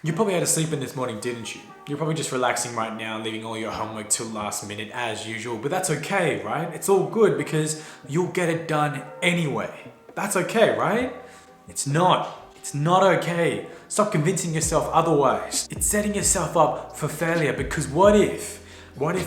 You probably had a sleep in this morning, didn't you? You're probably just relaxing right now, leaving all your homework till last minute as usual, but that's okay, right? It's all good because you'll get it done anyway. That's okay, right? It's not. It's not okay. Stop convincing yourself otherwise. It's setting yourself up for failure because what if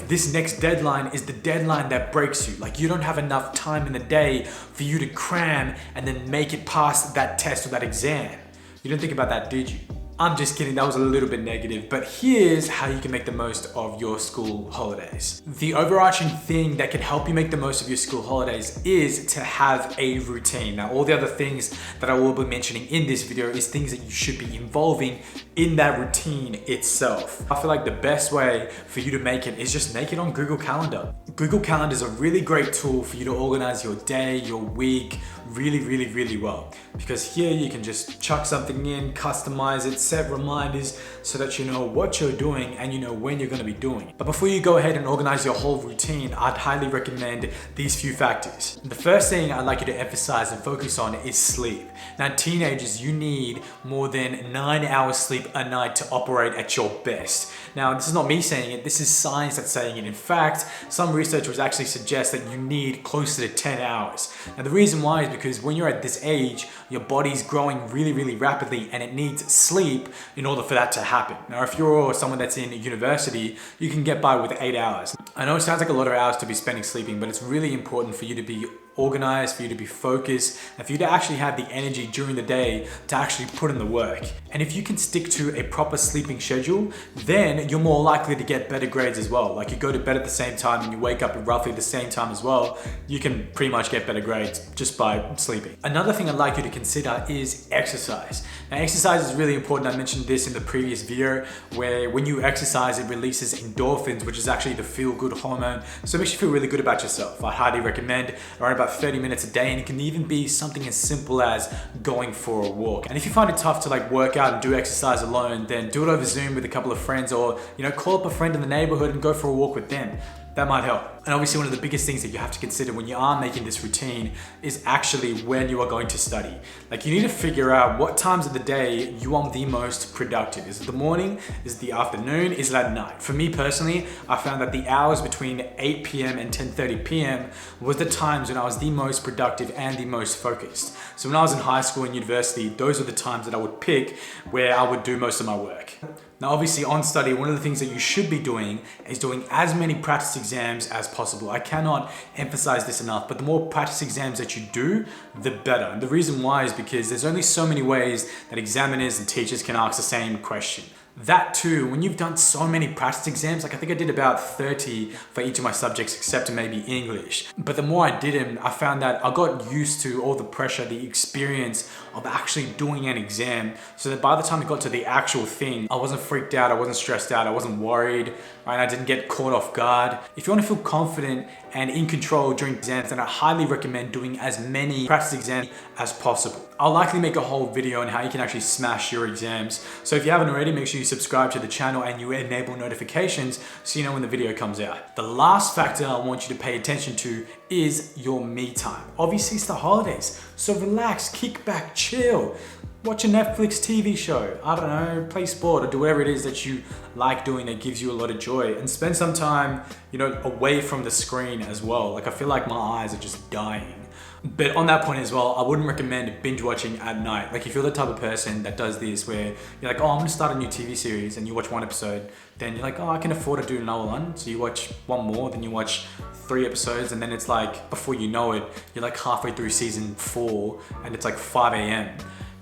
this next deadline is the deadline that breaks you? Like you don't have enough time in the day for you to cram and then make it past that test or that exam. You didn't think about that, did you? I'm just kidding, that was a little bit negative, but here's how you can make the most of your school holidays. The overarching thing that can help you make the most of your school holidays is to have a routine. Now, all the other things that I will be mentioning in this video is things that you should be involving in that routine itself. I feel like the best way for you to make it is just make it on Google Calendar. Google Calendar is a really great tool for you to organize your day, your week, really well. Because here you can just chuck something in, customize it, set reminders so that you know what you're doing and you know when you're going to be doing it. But before you go ahead and organize your whole routine, I'd highly recommend these few factors. The first thing I'd like you to emphasize and focus on is sleep. Now, teenagers, you need more than 9 hours sleep a night to operate at your best. Now, this is not me saying it, this is science that's saying it. In fact, some researchers actually suggest that you need closer to 10 hours. Now, the reason why is because when you're at this age, your body's growing really rapidly and it needs sleep in order for that to happen. Now, if you're someone that's in university, you can get by with 8 hours. I know it sounds like a lot of hours to be spending sleeping, but it's really important for you to be organized, for you to be focused, and for you to actually have the energy during the day to actually put in the work. And if you can stick to a proper sleeping schedule, then you're more likely to get better grades as well. Like you go to bed at the same time and you wake up at roughly the same time as well, you can pretty much get better grades just by sleeping. Another thing I'd like you to consider is exercise. Now, exercise is really important. I mentioned this in the previous video where when you exercise, it releases endorphins, which is actually the feel-good hormone. So it makes you feel really good about yourself. I highly recommend around about 30 minutes a day, and it can even be something as simple as going for a walk. And if you find it tough to like work out and do exercise alone, then do it over Zoom with a couple of friends, or call up a friend in the neighborhood and go for a walk with them. That might help. And obviously one of the biggest things that you have to consider when you are making this routine is actually when you are going to study. Like you need to figure out what times of the day you are the most productive. Is it the morning? Is it the afternoon? Is it at night? For me personally, I found that the hours between 8 p.m. and 10:30 p.m. was the times when I was the most productive and the most focused. So when I was in high school and university, those were the times that I would pick where I would do most of my work. Now, obviously on study, one of the things that you should be doing is doing as many practice exams as possible. I cannot emphasize this enough, but the more practice exams that you do, the better. And the reason why is because there's only so many ways that examiners and teachers can ask the same question. That too, when you've done so many practice exams, like I think I did about 30 for each of my subjects except maybe English. But the more I did them, I found that I got used to all the pressure, the experience of actually doing an exam, so that by the time it got to the actual thing, I wasn't freaked out, I wasn't stressed out, I wasn't worried, right? I didn't get caught off guard. If you want to feel confident and in control during exams, then I highly recommend doing as many practice exams as possible. I'll likely make a whole video on how you can actually smash your exams. So if you haven't already, make sure you subscribe to the channel and you enable notifications so you know when the video comes out. The last factor I want you to pay attention to is your me time. Obviously it's the holidays, so relax, kick back, chill. Watch a Netflix TV show, I don't know, play sport or do whatever it is that you like doing that gives you a lot of joy, and spend some time, away from the screen as well. Like I feel like my eyes are just dying. But on that point as well, I wouldn't recommend binge watching at night. Like if you're the type of person that does this where you're like, oh, I'm gonna start a new TV series, and you watch one episode, then you're like, oh, I can afford to do another one. So you watch one more, then you watch 3 episodes, and then it's like, before you know it, you're like halfway through season 4 and it's like 5 a.m.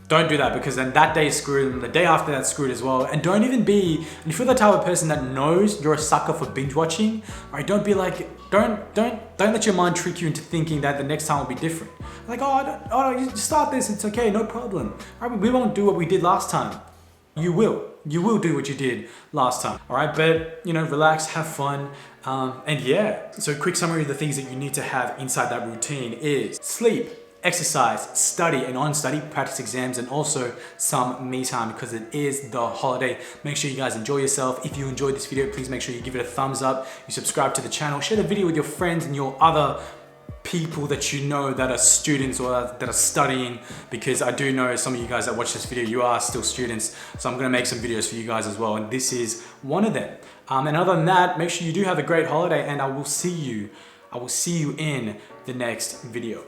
Don't do that, because then that day is screwed and the day after that's screwed as well. And don't even be, and if you're the type of person that knows you're a sucker for binge watching, right, don't be like, don't let your mind trick you into thinking that the next time will be different. Like, oh, you start this, it's okay, no problem. Right, we won't do what we did last time. You will do what you did last time, all right? But, relax, have fun, and yeah. So a quick summary of the things that you need to have inside that routine is sleep, exercise, study, and on study, practice exams, and also some me time because it is the holiday. Make sure you guys enjoy yourself. If you enjoyed this video, please make sure you give it a thumbs up, you subscribe to the channel, share the video with your friends and your other people that you know that are students or that are studying, because I do know some of you guys that watch this video, you are still students. So I'm gonna make some videos for you guys as well, and this is one of them. And other than that, make sure you do have a great holiday, and I will see you in the next video.